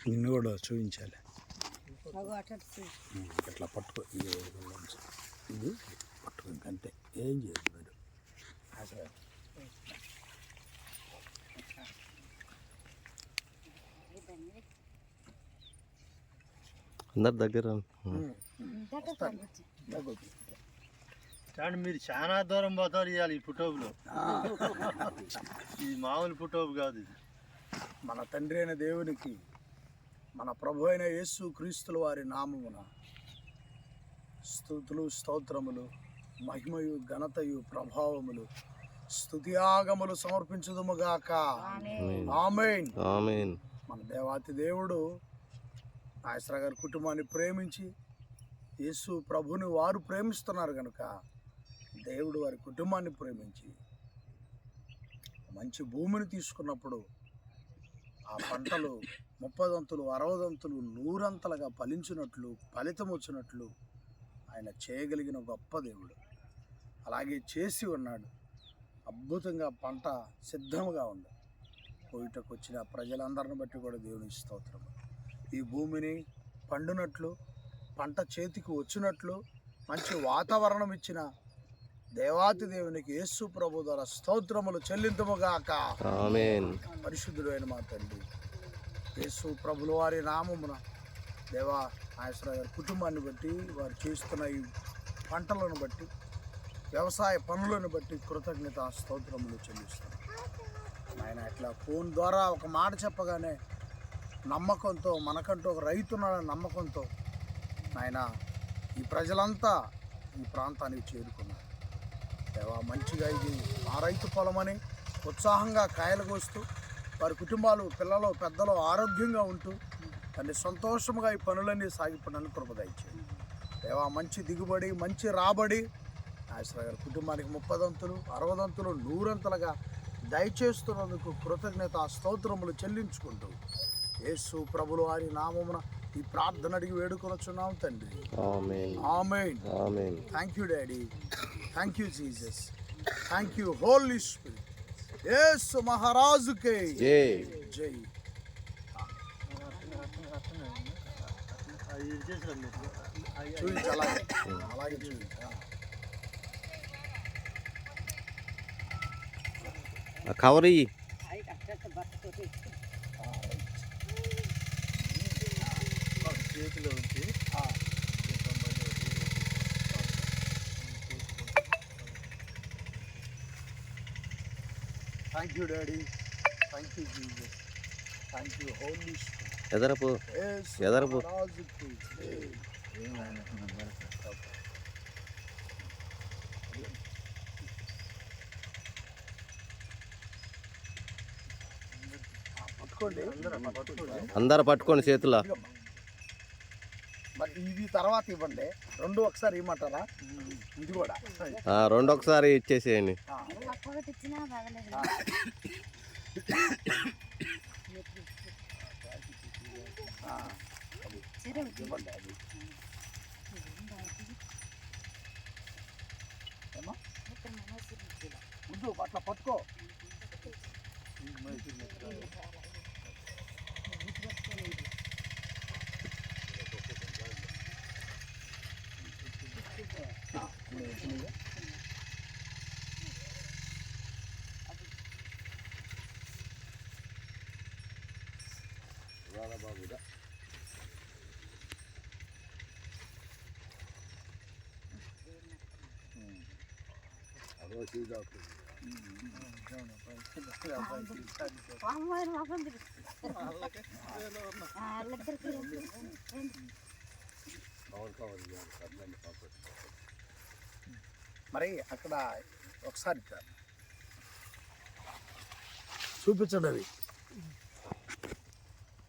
నిన్ను కూడా చూపించాలి. ఇట్లా పట్టుకో, ఇది పట్టుకో, ఇంకంతే, ఏం చేయదు మీరు. అందరు దగ్గర కానీ మీరు చాలా దూరం పోతారు ఇవ్వాలి ఈ ఫోటోలో. ఇది మామూలు ఫోటో కాదు. ఇది మన తండ్రి అయిన దేవునికి, మన ప్రభు అయిన యేసు క్రీస్తుల వారి నామమున స్తుతులు, స్తోత్రములు, మహిమయు, ఘనతయు, ప్రభావములు, స్తుతియాగములు సమర్పించుదుముగాక. ఆమేన్. ఆమేన్. మన దేవాతి దేవుడు నాగేశ్వర గారి కుటుంబాన్ని ప్రేమించి, యేసు ప్రభుని వారు ప్రేమిస్తున్నారు కనుక దేవుడు వారి కుటుంబాన్ని ప్రేమించి మంచి భూమిని తీసుకున్నప్పుడు ఆ పంటలు 30 60 100 ఫలించినట్లు, ఫలితం వచ్చినట్లు ఆయన చేయగలిగిన గొప్ప దేవుడు. అలాగే చేసి ఉన్నాడు. అద్భుతంగా పంట సిద్ధంగా ఉంది. కోయుటకు వచ్చిన ప్రజలందరిని బట్టి కూడా దేవుని స్తోత్రం. ఈ భూమిని పండునట్లు, పంట చేతికి వచ్చినట్లు మంచి వాతావరణం ఇచ్చిన దేవాతి దేవునికి యేసు ప్రభు ద్వారా స్తోత్రములు చెల్లింతుముగాక. ఆమేన్. పరిశుద్ధుడైన మా తండ్రి యేసు ప్రభుల వారి నామమున దేవా నాగేశ్వర గారి కుటుంబాన్ని బట్టి, వారు చేస్తున్న ఈ పంటలను బట్టి, వ్యవసాయ పనులను బట్టి కృతజ్ఞత స్తోత్రములు చెల్లిస్తున్నాం. ఆయన ఇట్లా ఫోన్ ద్వారా ఒక మాట చెప్పగానే నమ్మకంతో, మనకంటూ ఒక రైతున్నాడని నమ్మకంతో ఆయన ఈ ప్రజలంతా ఈ ప్రాంతానికి చేరుకున్నారు. దేవా మంచిగా ఇది ఆ రైతు పొలమని ఉత్సాహంగా కాయలు కోస్తూ వారి కుటుంబాలు, పిల్లలు, పెద్దలు ఆరోగ్యంగా ఉంటూ దాన్ని సంతోషంగా ఈ పనులన్నీ సాగిపోవడానికి కృప దయచేయండి. దేవా మంచి దిగుబడి, మంచి రాబడి నాగేశ్వర గారి కుటుంబానికి 30 60 100 దయచేస్తున్నందుకు కృతజ్ఞత స్తోత్రములు చెల్లించుకుంటూ యేసు ప్రభుల వారి నామమున ఈ ప్రార్థన అడిగి వేడుకొనుచున్నాం తండ్రి. ఆమేన్. ఆమేన్. ఆమేన్. Thank you daddy. Thank you Jesus. Thank you holy spirit. యేసు మహారాజుకే జై. జై. చూపించు, అలాగే అలాగే చూపించు. కవర్ ఇయ్యి. చేతిలో ఉంచి thank you daddy. Thank you Jesus. Thank you holy spirit. ఎదరపు యేసు ఎదరపు మహారాజుకే జై. పట్టుకోండి, అందరు పట్టుకోండి చేతుల్లో. మరి ఇది తర్వాత ఇవ్వండి. 2 ఒకసారి ఇవ్వమంటారా? ఇది కూడా 2 ఒకసారి ఇచ్చేసేయండి. ఇవ్వండి. అది ముందు అట్లా పట్టుకో. బాబుగా మరి అక్కడ ఒకసారి చూపించండి అవి.